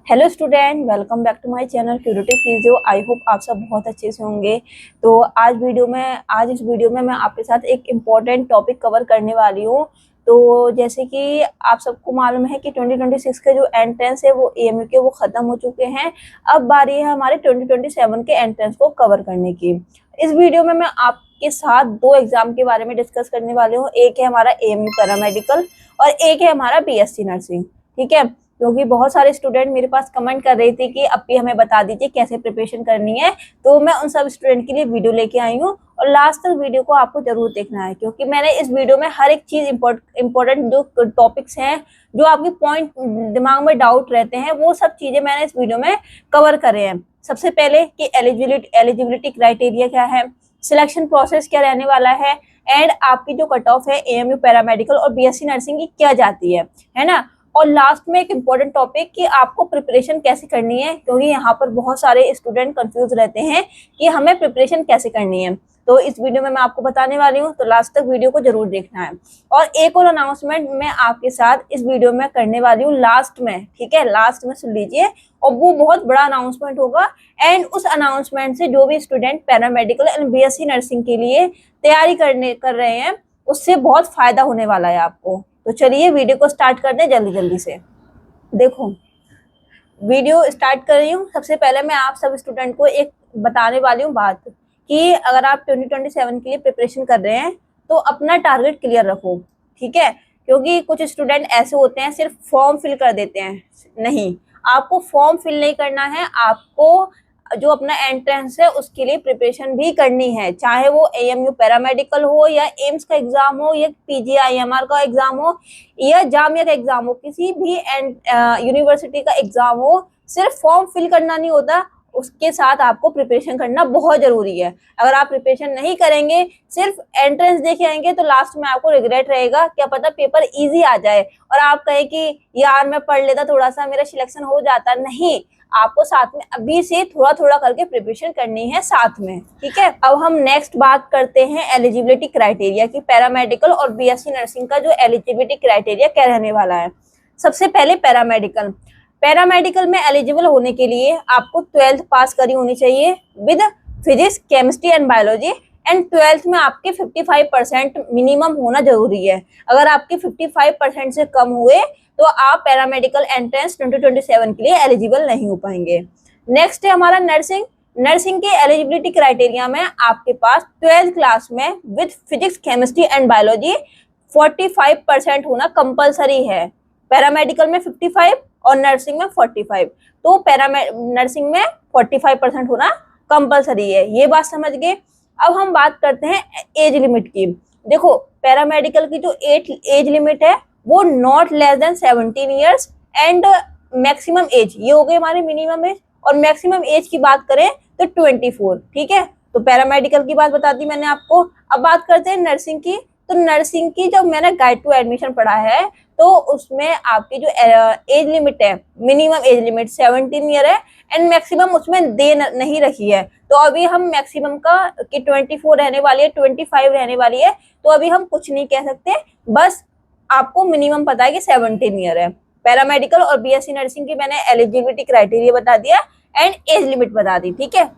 Hello student, welcome back to my channel curative physio. I hope आप सब बहुत अच्छे से होंगे। तो आज इस वीडियो में मैं आपके साथ एक इम्पॉर्टेंट टॉपिक कवर करने वाली हूँ। तो जैसे कि आप सबको मालूम है कि 2026 के जो एंट्रेंस है वो एएमयू के वो ख़त्म हो चुके हैं। अब बारी है हमारे 2027 के एंट्रेंस को कवर करने की। इस वीडियो में मैं आपके साथ दो एग्जाम के बारे में डिस्कस करने वाली हूँ। एक है हमारा एएमयू पैरामेडिकल और एक है हमारा बीएससी नर्सिंग। ठीक है, क्योंकि बहुत सारे स्टूडेंट मेरे पास कमेंट कर रहे थे कि अब भी हमें बता दीजिए कैसे प्रिपरेशन करनी है। तो मैं उन सब स्टूडेंट के लिए वीडियो लेके आई हूँ और लास्ट तक वीडियो को आपको जरूर देखना है, क्योंकि मैंने इस वीडियो में हर एक चीज इंपॉर्टेंट जो टॉपिक्स हैं, जो आपके पॉइंट दिमाग में डाउट रहते हैं, वो सब चीजें मैंने इस वीडियो में कवर करे हैं। सबसे पहले कि एलिजिबिलिटी क्राइटेरिया क्या है, सिलेक्शन प्रोसेस क्या रहने वाला है, एंड आपकी जो कट ऑफ है एएमयू पैरामेडिकल और बीएससी नर्सिंग की क्या जाती है ना। और लास्ट में एक इम्पोर्टेंट टॉपिक कि आपको प्रिपरेशन कैसे करनी है, क्योंकि यहाँ पर बहुत सारे स्टूडेंट कंफ्यूज रहते हैं कि हमें प्रिपरेशन कैसे करनी है। तो इस वीडियो में मैं आपको बताने वाली हूँ, तो लास्ट तक वीडियो को जरूर देखना है। और एक और अनाउंसमेंट मैं आपके साथ इस वीडियो में करने वाली हूँ लास्ट में। ठीक है, लास्ट में सुन लीजिए, और वो बहुत बड़ा अनाउंसमेंट होगा। एंड उस अनाउंसमेंट से जो भी student paramedical and BSc nursing के लिए तैयारी कर रहे हैं, उससे बहुत फायदा होने वाला है आपको। तो चलिए वीडियो को स्टार्ट कर दें जल्दी जल्दी से। देखो, वीडियो स्टार्ट कर रही हूँ। सबसे पहले मैं आप सब स्टूडेंट को एक बताने वाली हूँ बात कि अगर आप 2027 के लिए प्रिपरेशन कर रहे हैं तो अपना टारगेट क्लियर रखो। ठीक है, क्योंकि कुछ स्टूडेंट ऐसे होते हैं सिर्फ फॉर्म फिल कर देते हैं। नहीं, आपको फॉर्म फिल नहीं करना है, आपको जो अपना एंट्रेंस है उसके लिए प्रिपरेशन भी करनी है। चाहे वो एएमयू पैरामेडिकल हो या एम्स का एग्जाम हो या पीजीआईएमआर का एग्जाम हो या जामिया का एग्जाम हो, किसी भी यूनिवर्सिटी का एग्जाम हो, सिर्फ फॉर्म फिल करना नहीं होता, उसके साथ आपको प्रिपरेशन करना बहुत जरूरी है। अगर आप प्रिपरेशन नहीं करेंगे, सिर्फ एंट्रेंस देखे आएंगे, तो लास्ट में आपको रिग्रेट रहेगा। क्या पता पेपर इजी आ जाए और आप कहे कि यार मैं पढ़ लेता थोड़ा सा, मेरा सिलेक्शन हो जाता। नहीं, आपको साथ में अभी से थोड़ा थोड़ा करके प्रिपरेशन करनी है साथ में। ठीक है, अब हम नेक्स्ट बात करते हैं एलिजिबिलिटी क्राइटेरिया की। पैरामेडिकल और बीएससी नर्सिंग का जो एलिजिबिलिटी क्राइटेरिया क्या रहने वाला है। सबसे पहले पैरामेडिकल में एलिजिबल होने के लिए आपको 12th पास करी होनी चाहिए with physics, chemistry and biology. And 12th में आपके 55% मिनिमम होना जरूरी है। अगर आपके 55% से कम हुए तो आप पैरामेडिकल एंट्रेंस 2027 के लिए एलिजिबल नहीं हो पाएंगे। नेक्स्ट है हमारा नर्सिंग के एलिजिबिलिटी क्राइटेरिया में आपके पास 12th क्लास में with physics, chemistry and biology 45% होना कंपलसरी है। पैरामेडिकल में 55 और नर्सिंग में 45, तो नर्सिंग में 45% होना कंपलसरी है। ये बात समझ गए। अब हम बात करते हैं एज लिमिट की। देखो, पैरामेडिकल की जो एज लिमिट है वो not less than 17 years and maximum age, ये हो गई हमारी मिनिमम एज। और मैक्सिमम एज की बात करें तो 24। ठीक है, तो पैरामेडिकल की बात बता दी मैंने आपको। अब बात करते हैं नर्सिंग की। तो नर्सिंग की जब मैंने गाइड टू एडमिशन पढ़ा है तो उसमें आपकी जो एज लिमिट है, मिनिमम एज लिमिट 17 ईयर है एंड मैक्सिमम उसमें दे नहीं रखी है। तो अभी हम मैक्सिमम का कि 24 रहने वाली है, 25 रहने वाली है, तो अभी हम कुछ नहीं कह सकते। बस आपको मिनिमम पता है कि 17 ईयर है। पैरामेडिकल और बीएससी नर्सिंग की मैंने एलिजिबिलिटी क्राइटेरिया बता दिया एंड एज लिमिट बता दी। ठीक है,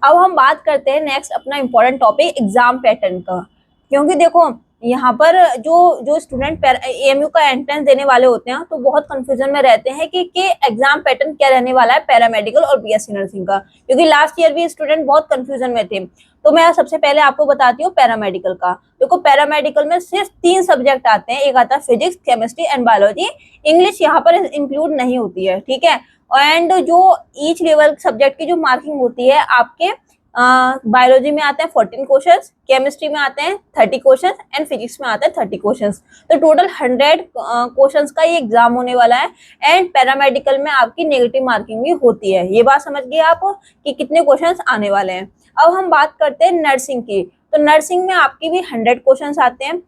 अब हम बात करते हैं नेक्स्ट अपना इंपॉर्टेंट टॉपिक एग्जाम पैटर्न का। क्योंकि देखो, यहाँ पर जो स्टूडेंट एएमयू का एंट्रेंस देने वाले होते हैं तो बहुत कंफ्यूजन में रहते हैं कि एग्जाम पैटर्न क्या रहने वाला है पैरामेडिकल और बीएससी नर्सिंग का, क्योंकि लास्ट ईयर भी स्टूडेंट बहुत कंफ्यूजन में थे। तो मैं सबसे पहले आपको बताती हूँ पैरामेडिकल का। देखो, पैरामेडिकल में सिर्फ 3 सब्जेक्ट आते हैं। एक आता है physics, chemistry and biology. English यहाँ पर इंक्लूड नहीं होती है। ठीक है, एंड जो ईच लेवल सब्जेक्ट की जो मार्किंग होती है, आपके बायोलॉजी में आते हैं 14 क्वेश्चंस, केमिस्ट्री में आते हैं 30 क्वेश्चंस एंड फिजिक्स में आते हैं 30 क्वेश्चंस। तो टोटल 100 क्वेश्चंस का ये एग्जाम होने वाला है। एंड पैरामेडिकल में आपकी नेगेटिव मार्किंग भी होती है। ये बात समझ गए आप कि कितने क्वेश्चंस आने वाले हैं। अब हम बात करते हैं नर्सिंग की। तो नर्सिंग में आपकी भी 100 क्वेश्चंस आते हैं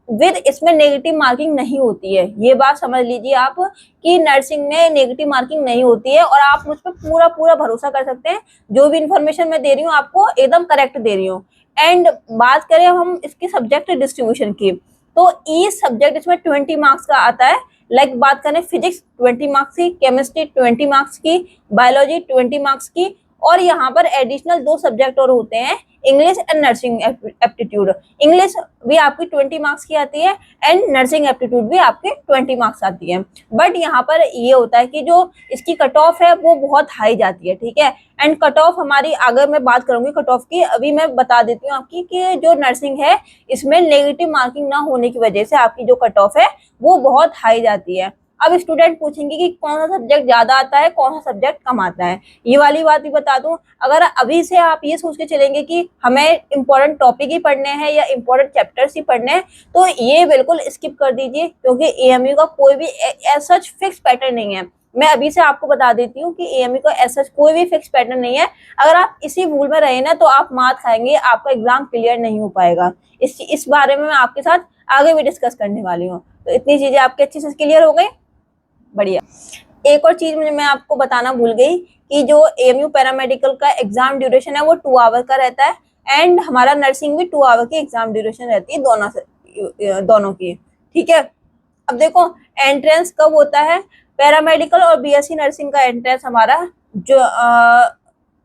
विद, इसमें नेगेटिव मार्किंग नहीं होती है। ये बात समझ लीजिए आप कि नर्सिंग में नेगेटिव मार्किंग नहीं होती है और आप मुझ पर पूरा पूरा भरोसा कर सकते हैं। जो भी इंफॉर्मेशन मैं दे रही हूँ आपको एकदम करेक्ट दे रही हूँ। एंड बात करें हम इसके सब्जेक्ट डिस्ट्रीब्यूशन की, तो ईच सब्जेक्ट इसमें 20 मार्क्स का आता है लाइक बात करें फिजिक्स 20 मार्क्स की, केमिस्ट्री 20 मार्क्स की, बायोलॉजी 20 मार्क्स की, और यहाँ पर एडिशनल 2 सब्जेक्ट और होते हैं, English and nursing aptitude. English भी आपकी 20 मार्क्स की आती है एंड नर्सिंग एप्टीट्यूड भी आपके 20 मार्क्स आती है। बट यहाँ पर ये होता है कि जो इसकी कट ऑफ है वो बहुत हाई जाती है, ठीक है। एंड कट ऑफ हमारी, अगर मैं बात करूंगी कट ऑफ की, अभी मैं बता देती हूँ आपकी कि जो नर्सिंग है इसमें नेगेटिव मार्किंग ना होने की वजह से आपकी जो कट ऑफ है वो बहुत हाई जाती है। अब स्टूडेंट पूछेंगे कि कौन सा सब्जेक्ट ज्यादा आता है, कौन सा सब्जेक्ट कम आता है। ये वाली बात भी बता दूं, अगर अभी से आप ये सोच के चलेंगे कि हमें इंपॉर्टेंट टॉपिक ही पढ़ने हैं या इंपॉर्टेंट चैप्टर्स ही पढ़ने हैं, तो ये बिल्कुल स्किप कर दीजिए, क्योंकि एएमयू का कोई भी ऐसा फिक्स पैटर्न नहीं है। मैं अभी से आपको बता देती हूँ कि एएमयू का ऐसा कोई भी फिक्स पैटर्न नहीं है। अगर आप इसी भूल में रहे ना तो आप मात खाएंगे, आपका एग्जाम क्लियर नहीं हो पाएगा। इस बारे में मैं आपके साथ आगे भी डिस्कस करने वाली हूँ। तो इतनी चीजें आपके अच्छे से क्लियर हो गई, बढ़िया। एक और चीज मैं आपको बताना भूल गई कि जो एएमयू पैरामेडिकल का एग्जाम ड्यूरेशन है वो 2 आवर का रहता है एंड हमारा नर्सिंग भी 2 आवर की एग्जाम ड्यूरेशन रहती है दोनों की, ठीक है। अब देखो एंट्रेंस कब होता है, पैरामेडिकल और बीएससी नर्सिंग का एंट्रेंस हमारा जो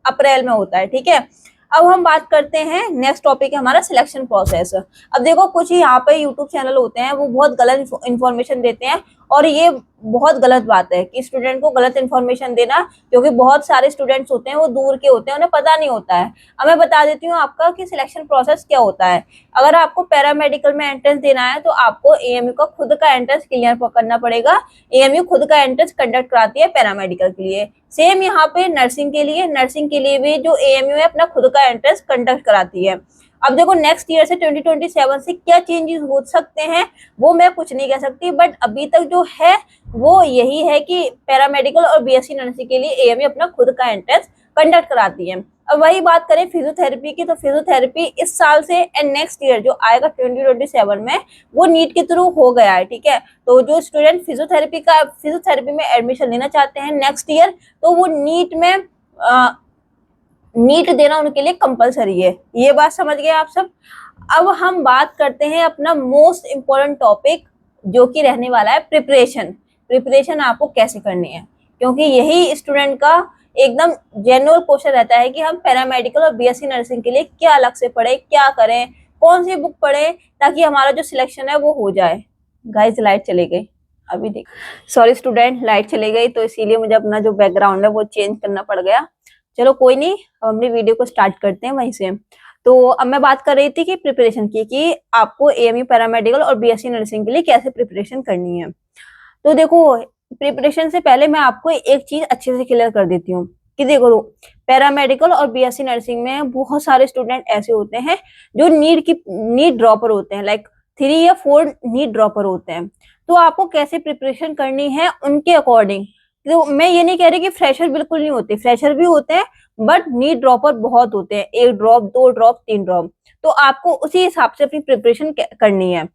अप्रैल में होता है, ठीक है। अब हम बात करते हैं, नेक्स्ट टॉपिक है हमारा सिलेक्शन प्रोसेस। अब देखो कुछ यहाँ पे यूट्यूब चैनल होते हैं वो बहुत गलत इन्फॉर्मेशन देते हैं, और ये बहुत गलत बात है कि स्टूडेंट को गलत इन्फॉर्मेशन देना, क्योंकि बहुत सारे स्टूडेंट्स होते हैं वो दूर के होते हैं, उन्हें पता नहीं होता है। अब मैं बता देती हूँ आपका कि सिलेक्शन प्रोसेस क्या होता है। अगर आपको पैरामेडिकल में एंट्रेंस देना है तो आपको एएमयू का खुद का एंट्रेंस क्लियर करना पड़ेगा। एएमयू खुद का एंट्रेंस कंडक्ट कराती है पैरामेडिकल के लिए। सेम यहाँ पे नर्सिंग के लिए भी जो एएमयू है अपना खुद का एंट्रेंस कंडक्ट कराती है। अब देखो नेक्स्ट ईयर से 2027 से क्या चेंजेस हो सकते हैं वो मैं कुछ नहीं कह सकती, बट अभी तक जो है वो यही है कि पैरामेडिकल और बीएससी नर्सिंग के लिए एएमयू अपना खुद का एंट्रेंस कंडक्ट कराती है। अब वही बात करें फिजियोथेरेपी की, तो फिजियोथेरेपी इस साल से एंड नेक्स्ट ईयर जो आएगा 2027 में वो नीट के थ्रू हो गया है, ठीक है। तो जो स्टूडेंट फिजियोथेरेपी में एडमिशन लेना चाहते हैं नेक्स्ट ईयर, तो वो नीट देना उनके लिए कंपलसरी है। ये बात समझ गए आप सब। अब हम बात करते हैं अपना मोस्ट इम्पोर्टेंट टॉपिक जो कि रहने वाला है प्रिपरेशन आपको कैसे करनी है, क्योंकि यही स्टूडेंट का एकदम जेन्युइन क्वेश्चन रहता है कि हम पैरामेडिकल और बीएससी नर्सिंग के लिए क्या अलग से पढ़े, क्या करें, कौन सी बुक पढ़े ताकि हमारा जो सिलेक्शन है वो हो जाए। गाइस लाइट चली गई, अभी देख, सॉरी स्टूडेंट, लाइट चली गई तो इसीलिए मुझे अपना जो बैकग्राउंड है वो चेंज करना पड़ गया। चलो कोई नहीं, हम अपनी वीडियो को स्टार्ट करते हैं वहीं से। तो अब मैं बात कर रही थी कि प्रिपरेशन की, कि आपको एएमयू पैरामेडिकल और बीएससी नर्सिंग के लिए कैसे प्रिपरेशन करनी है। तो देखो प्रिपरेशन से पहले मैं आपको एक चीज अच्छे से क्लियर कर देती हूँ कि देखो पैरामेडिकल और बीएससी नर्सिंग में बहुत सारे स्टूडेंट ऐसे होते हैं जो नीट ड्रॉपर होते हैं, लाइक 3 या 4 नीट ड्रॉपर होते हैं। तो आपको कैसे प्रिपरेशन करनी है उनके अकॉर्डिंग। तो मैं ये नहीं कह रही कि फ्रेशर बिल्कुल नहीं होते, फ्रेशर भी होते हैं, बट नीट ड्रॉपर बहुत होते हैं, 1 ड्रॉप 2 ड्रॉप 3 ड्रॉप। तो आपको उसी हिसाब से अपनी प्रिपरेशन करनी है,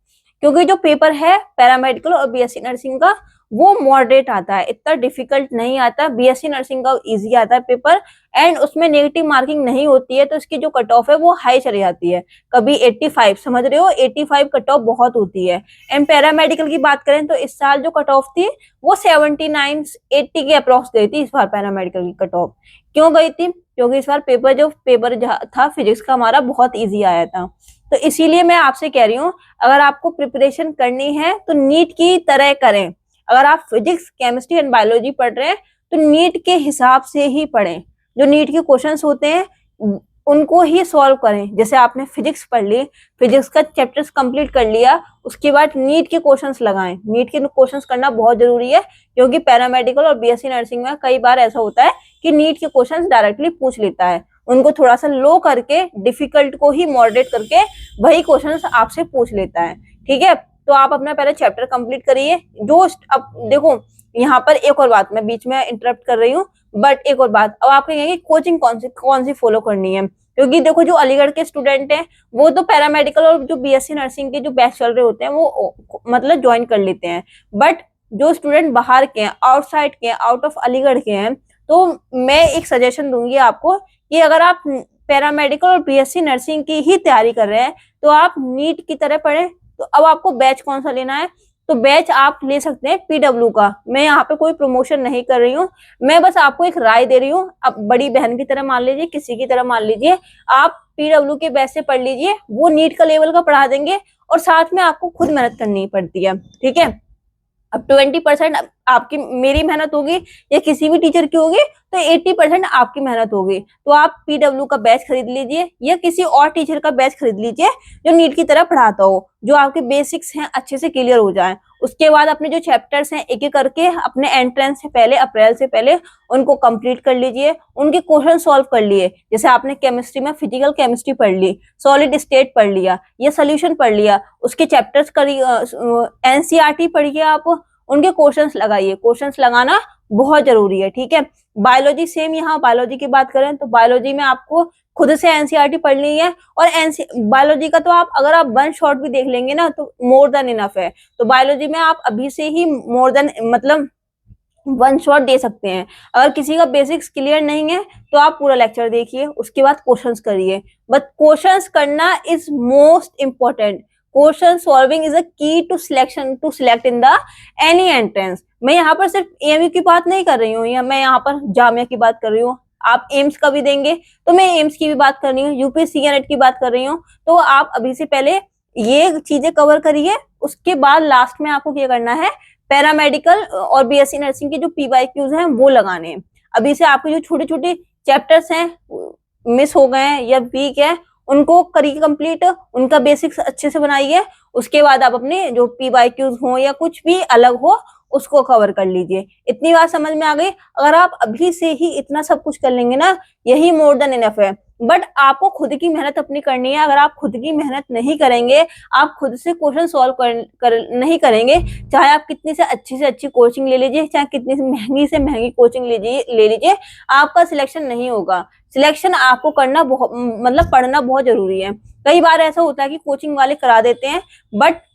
क्योंकि जो पेपर है पैरामेडिकल और बीएससी नर्सिंग का वो मॉडरेट आता है, इतना डिफिकल्ट नहीं आता। बीएससी नर्सिंग का इजी आता है पेपर एंड उसमें नेगेटिव मार्किंग नहीं होती है, तो इसकी जो कट ऑफ है वो हाई चली जाती है, कभी 85, समझ रहे हो, 85 कट ऑफ बहुत होती है। एंड पैरामेडिकल की बात करें तो इस साल जो कट ऑफ थी वो 79 80 के अप्रोक्स गई थी इस बार पैरामेडिकल की कट ऑफ। क्यों गई थी? क्योंकि इस बार पेपर था फिजिक्स का हमारा बहुत ईजी आया था। तो इसीलिए मैं आपसे कह रही हूँ अगर आपको प्रिपरेशन करनी है तो नीट की तरह करें। अगर आप फिजिक्स केमिस्ट्री एंड बायोलॉजी पढ़ रहे हैं तो नीट के हिसाब से ही पढ़ें, जो नीट के क्वेश्चंस होते हैं उनको ही सॉल्व करें। जैसे आपने फिजिक्स पढ़ ली, फिजिक्स का चैप्टर्स कंप्लीट कर लिया, उसके बाद नीट के क्वेश्चंस लगाएं। नीट के क्वेश्चंस करना बहुत जरूरी है, क्योंकि पैरामेडिकल और बीएससी नर्सिंग में कई बार ऐसा होता है कि नीट के क्वेश्चंस डायरेक्टली पूछ लेता है, उनको थोड़ा सा लो करके डिफिकल्ट को ही मॉडरेट करके वही क्वेश्चंस आपसे पूछ लेता है, ठीक है। तो आप अपना पहले चैप्टर कंप्लीट करिए। अब देखो यहाँ पर एक और बात, मैं बीच में इंटरप्ट कर रही हूँ, बट एक और बात, अब आप कहेंगे कोचिंग कौन सी फॉलो करनी है, क्योंकि देखो जो अलीगढ़ के स्टूडेंट हैं वो तो पैरामेडिकल और जो बीएससी नर्सिंग के जो बैच चल रहे होते हैं वो मतलब ज्वाइन कर लेते हैं, बट जो स्टूडेंट बाहर के हैं, आउटसाइड के हैं, आउट ऑफ अलीगढ़ के हैं, तो मैं एक सजेशन दूंगी आपको कि अगर आप पैरामेडिकल और बीएससी नर्सिंग की ही तैयारी कर रहे हैं तो आप नीट की तरह पढ़ें। तो अब आपको बैच कौन सा लेना है, तो बैच आप ले सकते हैं पीडब्ल्यू का। मैं यहाँ पे कोई प्रमोशन नहीं कर रही हूँ, मैं बस आपको एक राय दे रही हूँ। अब बड़ी बहन की तरह मान लीजिए, किसी की तरह मान लीजिए, आप पीडब्ल्यू के बैच से पढ़ लीजिए, वो नीट का लेवल का पढ़ा देंगे और साथ में आपको खुद मेहनत करनी पड़ती है, ठीक है। अब 20% आपकी मेरी मेहनत होगी या किसी भी टीचर की होगी, तो 80% आपकी मेहनत होगी। तो आप पीडब्ल्यू का बैच खरीद लीजिए या किसी और टीचर का बैच खरीद लीजिए जो नीट की तरह पढ़ाता हो, जो आपके बेसिक्स हैं अच्छे से क्लियर हो जाए। उसके बाद अपने जो चैप्टर्स हैं एक एक करके अपने एंट्रेंस से पहले, अप्रैल से पहले उनको कंप्लीट कर लीजिए, उनके क्वेश्चन सॉल्व कर लिए। जैसे आपने केमिस्ट्री में फिजिकल केमिस्ट्री पढ़ ली, सॉलिड स्टेट पढ़ लिया या सोल्यूशन पढ़ लिया, उसके चैप्टर्स करिए, एनसीईआरटी पढ़िए, आप उनके क्वेश्चंस लगाइए। क्वेश्चंस लगाना बहुत जरूरी है, ठीक है। बायोलॉजी सेम, यहाँ बायोलॉजी की बात करें तो बायोलॉजी में आपको खुद से एनसीईआरटी पढ़नी है, और बायोलॉजी का तो आप अगर आप वन शॉट भी देख लेंगे ना तो मोर देन इनफ है। तो बायोलॉजी में आप अभी से ही मोर देन मतलब वन शॉट दे सकते हैं। अगर किसी का बेसिक्स क्लियर नहीं है तो आप पूरा लेक्चर देखिए, उसके बाद क्वेश्चंस करिए। बट क्वेश्चंस करना is most important. Question solving is a key to selection, to select in the any entrance. मैं यहाँ पर सिर्फ एएमयू की बात नहीं कर रही हूँ, या मैं यहाँ पर जामिया की बात कर रही हूँ। आप एम्स का भी देंगे तो मैं एम्स की भी बात कर रही हूँ, यूपीएससी नेट की बात कर रही हूँ। तो आप अभी से पहले ये चीजें कवर करिए, उसके बाद लास्ट में आपको क्या करना है, पैरामेडिकल और बीएससी नर्सिंग के जो पीवाईक्यूज हैं वो लगाने हैं। अभी से आपके जो छोटे छोटे चैप्टर्स हैं मिस हो गए हैं या वीक है, उनको करिए कंप्लीट, उनका बेसिक्स अच्छे से बनाइए। उसके बाद आप अपने जो पीवाईक्यूज हो या कुछ भी अलग हो उसको कवर कर लीजिए। इतनी बात समझ में आ गई? अगर आप अभी से ही इतना सब कुछ कर लेंगे ना, यही मोर देन इनफ है। बट आपको खुद की मेहनत अपनी करनी है। अगर आप खुद की मेहनत नहीं करेंगे, आप खुद से क्वेश्चन सॉल्व नहीं करेंगे, चाहे आप कितनी से अच्छी कोचिंग ले लीजिए, चाहे कितनी से महंगी कोचिंग ले लीजिए, आपका सिलेक्शन नहीं होगा। सिलेक्शन आपको करना बहुत मतलब पढ़ना बहुत जरूरी है। कई बार ऐसा होता है कि कोचिंग वाले करा देते हैं, बट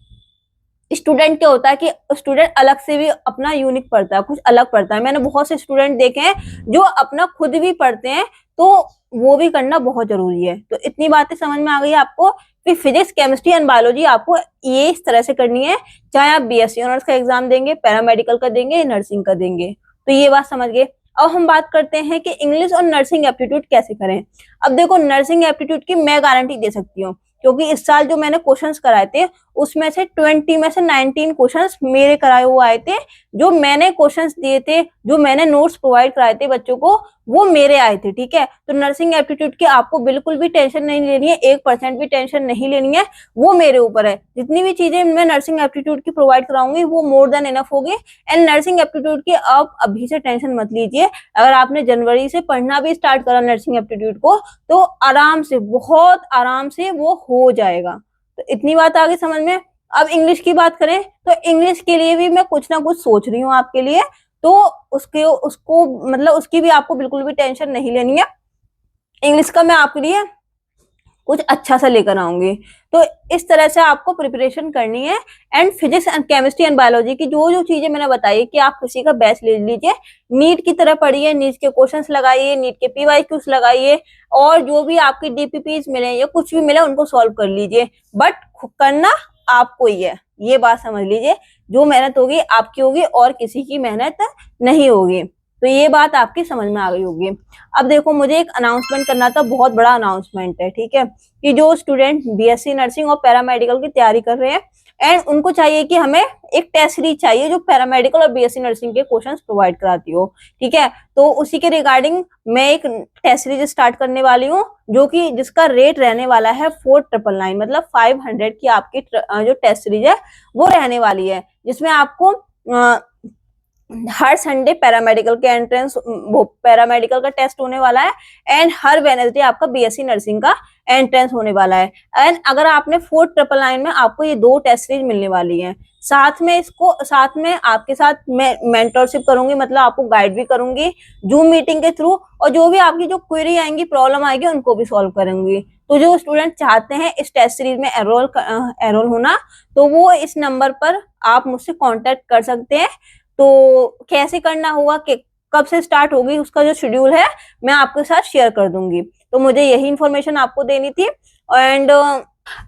स्टूडेंट क्या होता है कि स्टूडेंट अलग से भी अपना यूनिक पढ़ता है, कुछ अलग पढ़ता है। मैंने बहुत से स्टूडेंट देखे हैं जो अपना खुद भी पढ़ते हैं, तो वो भी करना बहुत जरूरी है। तो इतनी बातें समझ में आ गई आपको कि फिजिक्स, केमिस्ट्री एंड बायोलॉजी आपको ये इस तरह से करनी है, चाहे आप बीएससी ऑनर्स का एग्जाम देंगे, पैरामेडिकल का देंगे, नर्सिंग का देंगे। तो ये बात समझ गए। अब हम बात करते हैं कि इंग्लिश और नर्सिंग एप्टीट्यूड कैसे करें। अब देखो, नर्सिंग एप्टीट्यूड की मैं गारंटी दे सकती हूँ, क्योंकि इस साल जो मैंने क्वेश्चंस कराए थे उसमें से 20 में से 19 क्वेश्चंस मेरे कराए हुए आए थे। जो मैंने क्वेश्चंस दिए थे, जो मैंने नोट्स प्रोवाइड कराए थे बच्चों को, वो मेरे आए थे, ठीक है। तो नर्सिंग एप्टीट्यूड की आपको बिल्कुल भी टेंशन नहीं लेनी है, 1% भी टेंशन नहीं लेनी है, वो मेरे ऊपर है। जितनी भी चीजें मैं नर्सिंग एप्टीट्यूड की प्रोवाइड कराऊंगी वो मोर देन इनफ होगी। एंड नर्सिंग एप्टीट्यूड की आप अभी से टेंशन मत लीजिए। अगर आपने जनवरी से पढ़ना भी स्टार्ट करा नर्सिंग एप्टीट्यूड को, तो आराम से, बहुत आराम से वो हो जाएगा। तो इतनी बात आगे समझ में। अब इंग्लिश की बात करें तो इंग्लिश के लिए भी मैं कुछ ना कुछ सोच रही हूँ आपके लिए, तो उसको मतलब उसकी भी आपको बिल्कुल भी टेंशन नहीं लेनी है। इंग्लिश का मैं आपके लिए कुछ अच्छा सा लेकर आऊंगी। तो इस तरह से आपको प्रिपरेशन करनी है। And physics and chemistry and biology की जो जो चीजें मैंने बताई कि आप किसी का बैच ले लीजिए, नीट की तरह पढ़िए, नीट के क्वेश्चंस लगाइए, नीट के पीवाईक्यूज लगाइए, और जो भी आपकी डीपीपीज मिले या कुछ भी मिले उनको सॉल्व कर लीजिए। बट करना आपको ही है, ये बात समझ लीजिए। जो मेहनत होगी आपकी होगी और किसी की मेहनत नहीं होगी। तो ये बात आपकी समझ में आ गई होगी। अब देखो, मुझे एक अनाउंसमेंट करना था, बहुत बड़ा अनाउंसमेंट है, ठीक है। कि जो स्टूडेंट बीएससी नर्सिंग और पैरामेडिकल की तैयारी कर रहे हैं, एंड उनको चाहिए कि हमें एक टेस्ट सीरीज चाहिए जो पैरामेडिकल और बीएससी नर्सिंग के क्वेश्चंस प्रोवाइड कराती हो, ठीक है। तो उसी के रिगार्डिंग मैं एक टेस्ट सीरीज स्टार्ट करने वाली हूँ, जो कि जिसका रेट रहने वाला है 4999, मतलब 500 की आपकी जो टेस्ट सीरीज है वो रहने वाली है, जिसमें आपको हर संडे पैरामेडिकल के एंट्रेंस, वो पैरामेडिकल का टेस्ट होने वाला है, एंड हर वेडनेसडे आपका बीएससी नर्सिंग का एंट्रेंस होने वाला है। एंड अगर आपने 4999 में आपको ये 2 टेस्ट सीरीज मिलने वाली है। साथ में आपके साथ मैं मेंटरशिप करूंगी, मतलब आपको गाइड भी करूंगी जूम मीटिंग के थ्रू, और जो भी आपकी जो क्वेरी आएंगी, प्रॉब्लम आएगी, उनको भी सॉल्व करूंगी। तो जो स्टूडेंट चाहते हैं इस टेस्ट सीरीज में एनरोल होना, तो वो इस नंबर पर आप मुझसे कांटेक्ट कर सकते हैं। तो कैसे करना होगा, कि कब से स्टार्ट होगी, उसका जो शेड्यूल है मैं आपके साथ शेयर कर दूंगी। तो मुझे यही इन्फॉर्मेशन आपको देनी थी। एंड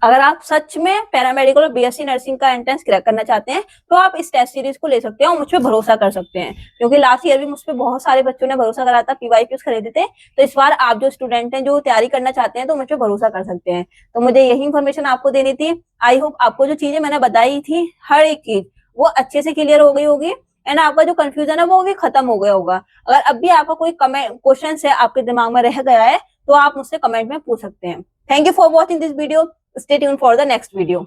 अगर आप सच में पैरामेडिकल और बीएससी नर्सिंग का एंट्रेंस क्रैक करना चाहते हैं तो आप इस टेस्ट सीरीज को ले सकते हैं और मुझ पर भरोसा कर सकते हैं, क्योंकि लास्ट ईयर भी मुझ पर बहुत सारे बच्चों ने भरोसा करा था, पीवाईक्यूज खरीदे थे। तो इस बार आप जो स्टूडेंट हैं जो तैयारी करना चाहते हैं तो मुझ पर भरोसा कर सकते हैं। तो मुझे यही इन्फॉर्मेशन आपको देनी थी। आई होप आपको जो चीजें मैंने बताई थी हर एक चीज वो अच्छे से क्लियर हो गई होगी एंड आपका जो कंफ्यूजन है वो भी खत्म हो गया होगा। अगर अब भी आपका कोई कमेंट क्वेश्चन है आपके दिमाग में रह गया है तो आप मुझसे कमेंट में पूछ सकते हैं। Thank you for watching this video. Stay tuned for the next video.